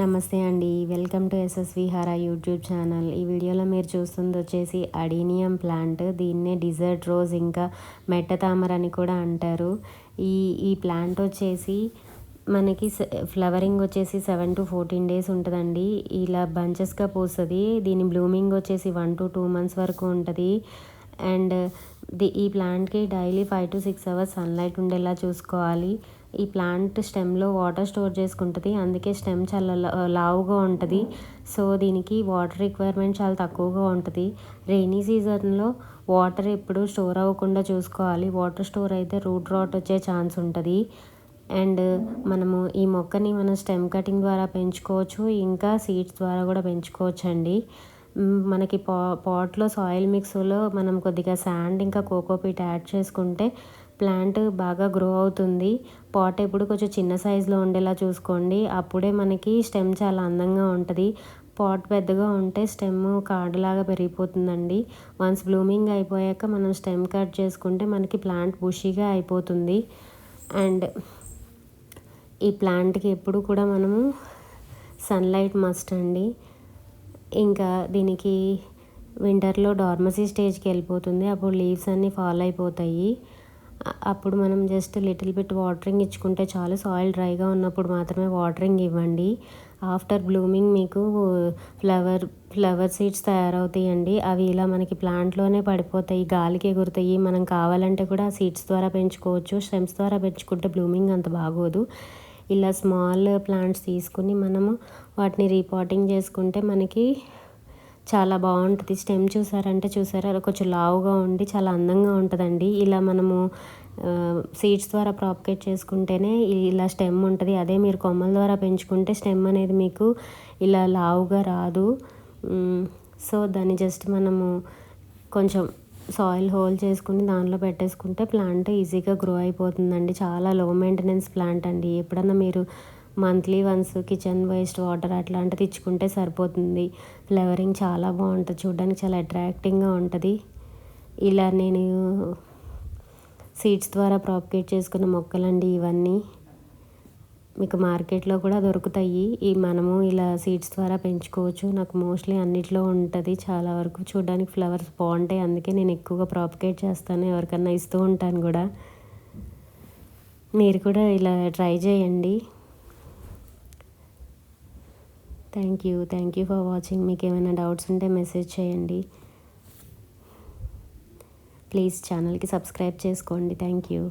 నమస్తే అండి. Welcome to SSV Hara YouTube channel. ఈ వీడియోలో మీరు చూస్తుంది వచ్చేసి అడీనియం ప్లాంట్. దీన్నే డిజర్ట్ రోజ్ ఇంకా మెట్ట తామర అని కూడా అంటారు. ఈ ఈ ప్లాంట్ వచ్చేసి మనకి ఫ్లవరింగ్ వచ్చేసి 7 to 14 డేస్ ఉంటుందండి. ఇలా బంచెస్గా పూస్తుంది. దీని బ్లూమింగ్ వచ్చేసి 1 to 2 months వరకు ఉంటుంది. అండ్ ఈ ప్లాంట్కి డైలీ 5 to 6 hours సన్లైట్ ఉండేలా చూసుకోవాలి. ఈ ప్లాంట్ స్టెమ్లో వాటర్ స్టోర్ చేసుకుంటుంది, అందుకే స్టెమ్ చాలా లావుగా ఉంటుంది. సో దీనికి వాటర్ రిక్వైర్మెంట్ చాలా తక్కువగా ఉంటుంది. రెయినీ సీజన్లో వాటర్ ఎప్పుడు స్టోర్ అవ్వకుండా చూసుకోవాలి. వాటర్ స్టోర్ అయితే రూట్ రాట్ వచ్చే ఛాన్స్ ఉంటుంది. అండ్ మనము ఈ మొక్కని మన స్టెమ్ కటింగ్ ద్వారా పెంచుకోవచ్చు, ఇంకా సీడ్స్ ద్వారా కూడా పెంచుకోవచ్చు అండి. మనకి పాట్లో సాయిల్ మిక్స్లో మనం కొద్దిగా శాండ్ ఇంకా కోకోపీట్ యాడ్ చేసుకుంటే ప్లాంట్ బాగా గ్రో అవుతుంది. పాట్ ఎప్పుడు కొంచెం చిన్న సైజులో ఉండేలా చూసుకోండి, అప్పుడే మనకి స్టెమ్ చాలా అందంగా ఉంటుంది. పాట్ పెద్దగా ఉంటే స్టెమ్ కాడులాగా పెరిగిపోతుందండి. వన్స్ బ్లూమింగ్ అయిపోయాక మనం స్టెమ్ కట్ చేసుకుంటే మనకి ప్లాంట్ బుషీగా అయిపోతుంది. అండ్ ఈ ప్లాంట్కి ఎప్పుడు కూడా మనము సన్లైట్ మస్ట్ అండి. ఇంకా దీనికి వింటర్లో డార్మసీ స్టేజ్కి వెళ్ళిపోతుంది. అప్పుడు లీవ్స్ అన్నీ ఫాల్ అయిపోతాయి. అప్పుడు మనం జస్ట్ లిటిల్ బిట్ వాటరింగ్ ఇచ్చుకుంటే చాలు. సాయిల్ డ్రైగా ఉన్నప్పుడు మాత్రమే వాటరింగ్ ఇవ్వండి. ఆఫ్టర్ బ్లూమింగ్ మీకు ఫ్లవర్ సీడ్స్ తయారవుతాయండి. అవి ఇలా మనకి ప్లాంట్లోనే పడిపోతాయి, గాలికి ఎగురుతాయి. మనం కావాలంటే కూడా సీడ్స్ ద్వారా పెంచుకోవచ్చు. స్టెమ్స్ ద్వారా పెంచుకుంటే బ్లూమింగ్ అంత బాగోదు. ఇలా స్మాల్ ప్లాంట్స్ తీసుకుని మనము వాటిని రీపాటింగ్ చేసుకుంటే మనకి చాలా బాగుంటుంది. స్టెమ్ చూసారా కొంచెం లావుగా ఉండి చాలా అందంగా ఉంటుందండి. ఇలా మనము సీడ్స్ ద్వారా ప్రాపగేట్ చేసుకుంటేనే ఇలా స్టెమ్ ఉంటుంది. అదే మీరు కొమ్మల ద్వారా పెంచుకుంటే స్టెమ్ అనేది మీకు ఇలా లావుగా రాదు. సో దాన్ని జస్ట్ మనము కొంచెం సాయిల్ హోల్ చేసుకుని దానిలో పెట్టేసుకుంటే ప్లాంట్ ఈజీగా గ్రో అయిపోతుందండి. చాలా లో మెయింటెనెన్స్ ప్లాంట్ అండి. ఎప్పుడన్నా మీరు monthly once kitchen waste water అట్లాంటిది ఇచ్చుకుంటే సరిపోతుంది. ఫ్లవరింగ్ చాలా బాగుంటుంది, చూడడానికి చాలా అట్రాక్టింగ్గా ఉంటుంది. ఇలా నేను సీడ్స్ ద్వారా ప్రాపగేట్ చేసుకున్న మొక్కలండి ఇవన్నీ. మీకు మార్కెట్లో కూడా దొరుకుతాయి. మనము ఇలా సీడ్స్ ద్వారా పెంచుకోవచ్చు. నాకు మోస్ట్లీ అన్నిట్లో ఉంటుంది. చాలా వరకు చూడడానికి ఫ్లవర్స్ బాగుంటాయి, అందుకే నేను ఎక్కువగా ప్రాపగేట్ చేస్తాను, ఎవరికన్నా ఇస్తూ ఉంటాను కూడా. మీరు కూడా ఇలా ట్రై చేయండి. Thank you for watching. మీకు ఏమైనా డౌట్స్ ఉంటే మెసేజ్ చేయండి. ప్లీజ్ ఛానల్కి సబ్స్క్రైబ్ చేసుకోండి. Thank you.